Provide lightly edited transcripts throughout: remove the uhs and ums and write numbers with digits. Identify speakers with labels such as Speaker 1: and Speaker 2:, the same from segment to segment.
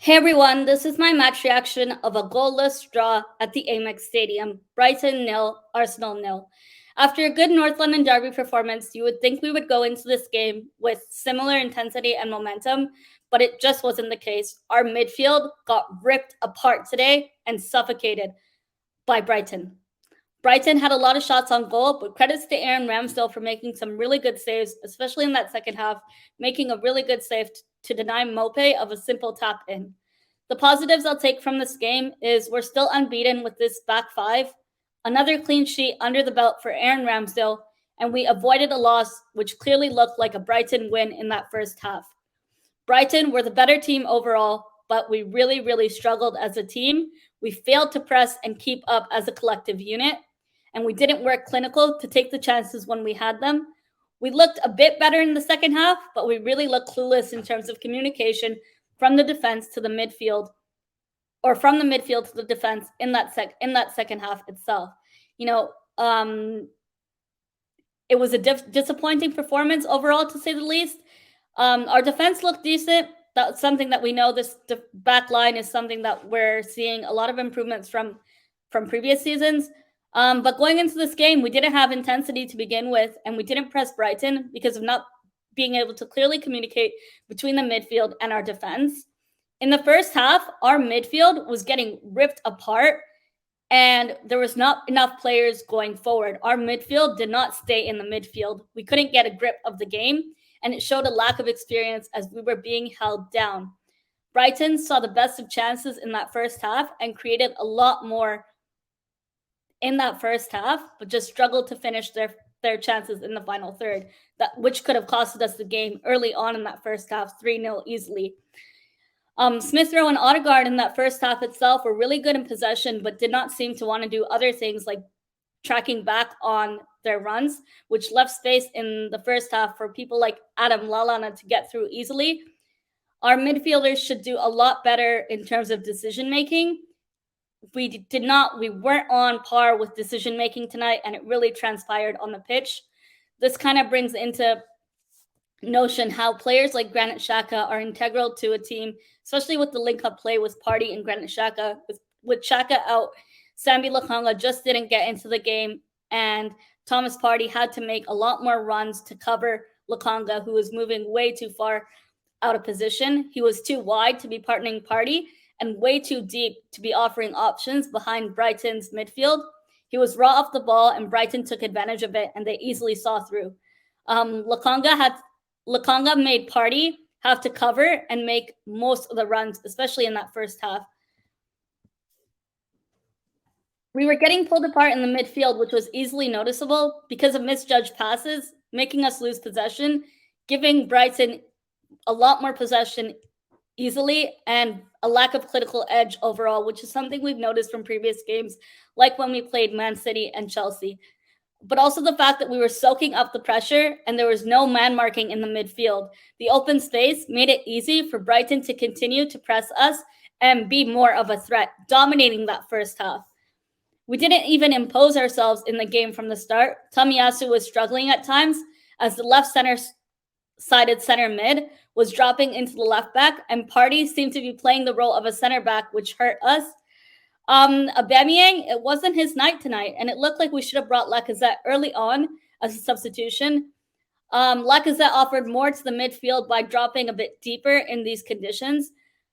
Speaker 1: Hey everyone, this is my match reaction of a goalless draw at the Amex Stadium. Brighton nil, Arsenal nil. After a good North London derby performance, you would think we would go into this game with similar intensity and momentum, but it just wasn't the case. Our midfield got ripped apart today and suffocated by Brighton. Brighton had a lot of shots on goal, but credits to Aaron Ramsdale for making some really good saves, especially in that second half, making a really good save to deny Mope of a simple tap in. The positives I'll take from this game is we're still unbeaten with this back five, another clean sheet under the belt for Aaron Ramsdale, and we avoided a loss which clearly looked like a Brighton win in that first half. Brighton were the better team overall, but we really struggled as a team. We failed to press and keep up as a collective unit, and we didn't work clinical to take the chances when we had them. We looked a bit better in the second half, but we really looked clueless in terms of communication from the defense to the midfield, or from the midfield to the defense in that second half itself. You know, it was a disappointing performance overall, to say the least. Our defense looked decent. That's something that we know. This back line is something that we're seeing a lot of improvements from previous seasons. But going into this game, we didn't have intensity to begin with, and we didn't press Brighton because of not being able to clearly communicate between the midfield and our defense. In the first half, our midfield was getting ripped apart, and there was not enough players going forward. Our midfield did not stay in the midfield. We couldn't get a grip of the game, and it showed a lack of experience as we were being held down. Brighton saw the best of chances in that first half and created a lot more in that first half, but just struggled to finish their chances in the final third, which could have costed us the game early on in that first half, 3-0 easily. Smith Rowe and Odegaard in that first half itself were really good in possession, but did not seem to want to do other things like tracking back on their runs, which left space in the first half for people like Adam Lallana to get through easily. Our midfielders should do a lot better in terms of decision making. We weren't on par with decision making tonight, and it really transpired on the pitch. This kind of brings into notion how players like Granit Xhaka are integral to a team, especially with the link-up play with Partey and Granit Xhaka. With Xhaka out, Sambi Lokonga just didn't get into the game, and Thomas Partey had to make a lot more runs to cover Lokonga, who was moving way too far out of position. He was too wide to be partnering Partey and way too deep to be offering options behind Brighton's midfield. He was raw off the ball, and Brighton took advantage of it, and they easily saw through. Lokonga made Partey have to cover and make most of the runs, especially in that first half. We were getting pulled apart in the midfield, which was easily noticeable because of misjudged passes, making us lose possession, giving Brighton a lot more possession easily, and a lack of clinical edge overall, which is something we've noticed from previous games, like when we played Man City and Chelsea. But also the fact that we were soaking up the pressure and there was no man marking in the midfield. The open space made it easy for Brighton to continue to press us and be more of a threat, dominating that first half. We didn't even impose ourselves in the game from the start. Tomiyasu was struggling at times as the left center-sided center mid was dropping into the left back, and Partey seemed to be playing the role of a center back, which hurt us. AUBAMEYANG, it wasn't his night tonight, and it looked like we should have brought Lacazette early on as a substitution. Lacazette offered more to the midfield by dropping a bit deeper in these conditions.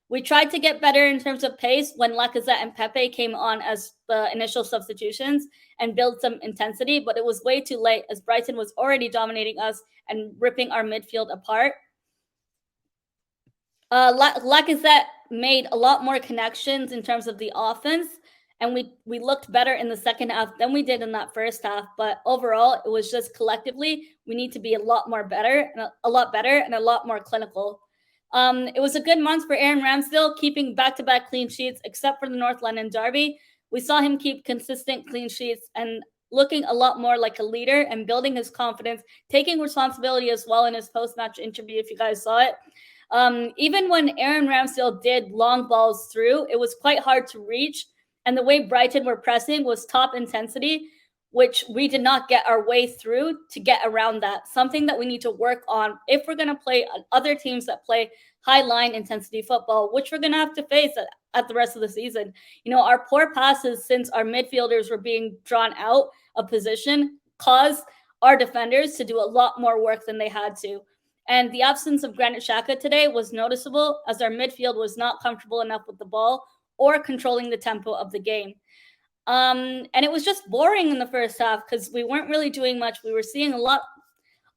Speaker 1: We tried to get better in terms of pace when Lacazette and Pepe came on as the initial substitutions and build some intensity, but it was way too late as Brighton was already dominating us and ripping our midfield apart. Lacazette made a lot more connections in terms of the offense, and we looked better in the second half than we did in that first half. But overall, it was just collectively we need to be a lot better and a lot more clinical. It was a good month for Aaron Ramsdale, keeping back-to-back clean sheets, except for the North London derby. We saw him keep consistent clean sheets and looking a lot more like a leader and building his confidence, taking responsibility as well in his post-match interview, if you guys saw it. Even when Aaron Ramsdale did long balls through, it was quite hard to reach. And the way Brighton were pressing was top intensity, which we did not get our way through to get around that. Something that we need to work on if we're going to play other teams that play high line intensity football, which we're going to have to face at the rest of the season. Our poor passes since our midfielders were being drawn out of position caused our defenders to do a lot more work than they had to. And the absence of Granit Xhaka today was noticeable, as our midfield was not comfortable enough with the ball or controlling the tempo of the game. And it was just boring in the first half because we weren't really doing much. We were seeing a lot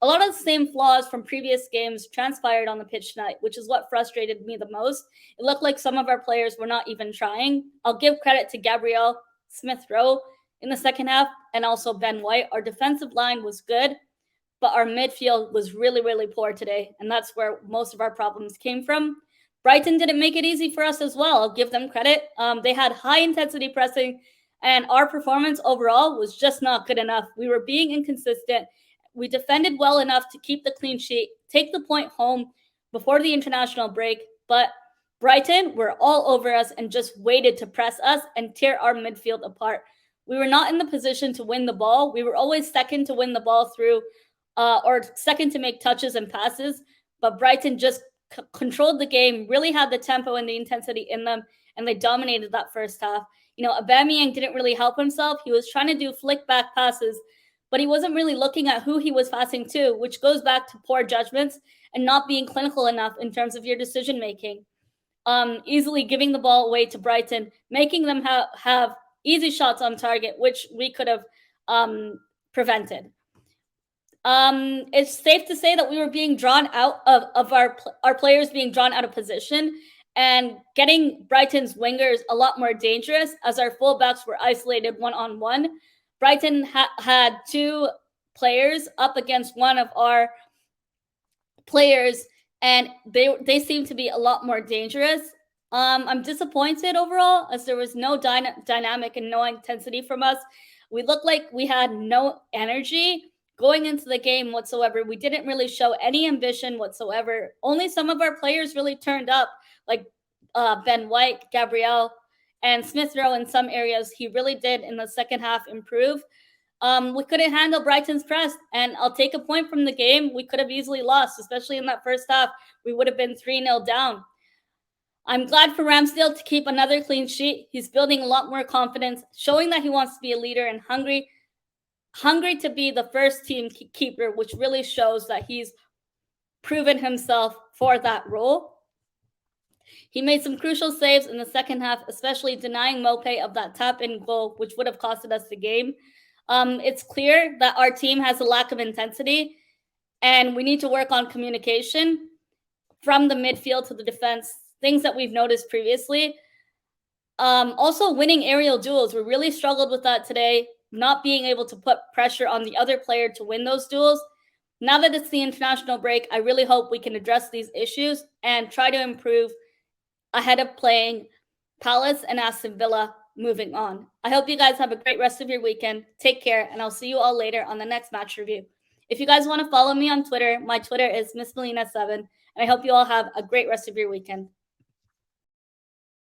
Speaker 1: of the same flaws from previous games transpired on the pitch tonight, which is what frustrated me the most. It looked like some of our players were not even trying. I'll give credit to Gabriel Smith-Rowe in the second half and also Ben White. Our defensive line was good, but our midfield was really, really poor today, and that's where most of our problems came from. Brighton didn't make it easy for us as well. I'll give them credit. They had high-intensity pressing, and our performance overall was just not good enough. We were being inconsistent. We defended well enough to keep the clean sheet, take the point home before the international break, but Brighton were all over us and just waited to press us and tear our midfield apart. We were not in the position to win the ball. We were always second to win the ball through or second to make touches and passes, but Brighton just controlled the game, really had the tempo and the intensity in them, and they dominated that first half. AUBAMEYANG didn't really help himself. He was trying to do flick back passes, but he wasn't really looking at who he was passing to, which goes back to poor judgments and not being clinical enough in terms of your decision making. Easily giving the ball away to Brighton, making them have easy shots on target, which we could have prevented. It's safe to say that we were being drawn out of our players being drawn out of position and getting Brighton's wingers a lot more dangerous as our fullbacks were isolated one-on-one. Brighton had two players up against one of our players, and they seemed to be a lot more dangerous. I'm disappointed overall, as there was no dynamic and no intensity from us. We looked like we had no energy going into the game whatsoever. We didn't really show any ambition whatsoever. Only some of our players really turned up, like Ben White, Gabriel, and Smith-Rowe in some areas. He really did in the second half improve. We couldn't handle Brighton's press, and I'll take a point from the game. We could have easily lost, especially in that first half. We would have been 3-0 down. I'm glad for Ramsdale to keep another clean sheet. He's building a lot more confidence, showing that he wants to be a leader and hungry to be the first team keeper, which really shows that he's proven himself for that role. He made some crucial saves in the second half, especially denying Mopé of that tap-in goal, which would have costed us the game. It's clear that our team has a lack of intensity, and we need to work on communication from the midfield to the defense, things that we've noticed previously. Also, winning aerial duels. We really struggled with that today, not being able to put pressure on the other player to win those duels. Now that it's the international break, I really hope we can address these issues and try to improve ahead of playing Palace and Aston Villa moving on. I hope you guys have a great rest of your weekend. Take care, and I'll see you all later on the next match review. If you guys want to follow me on Twitter, my Twitter is Miss Melina 7, and I hope you all have a great rest of your weekend.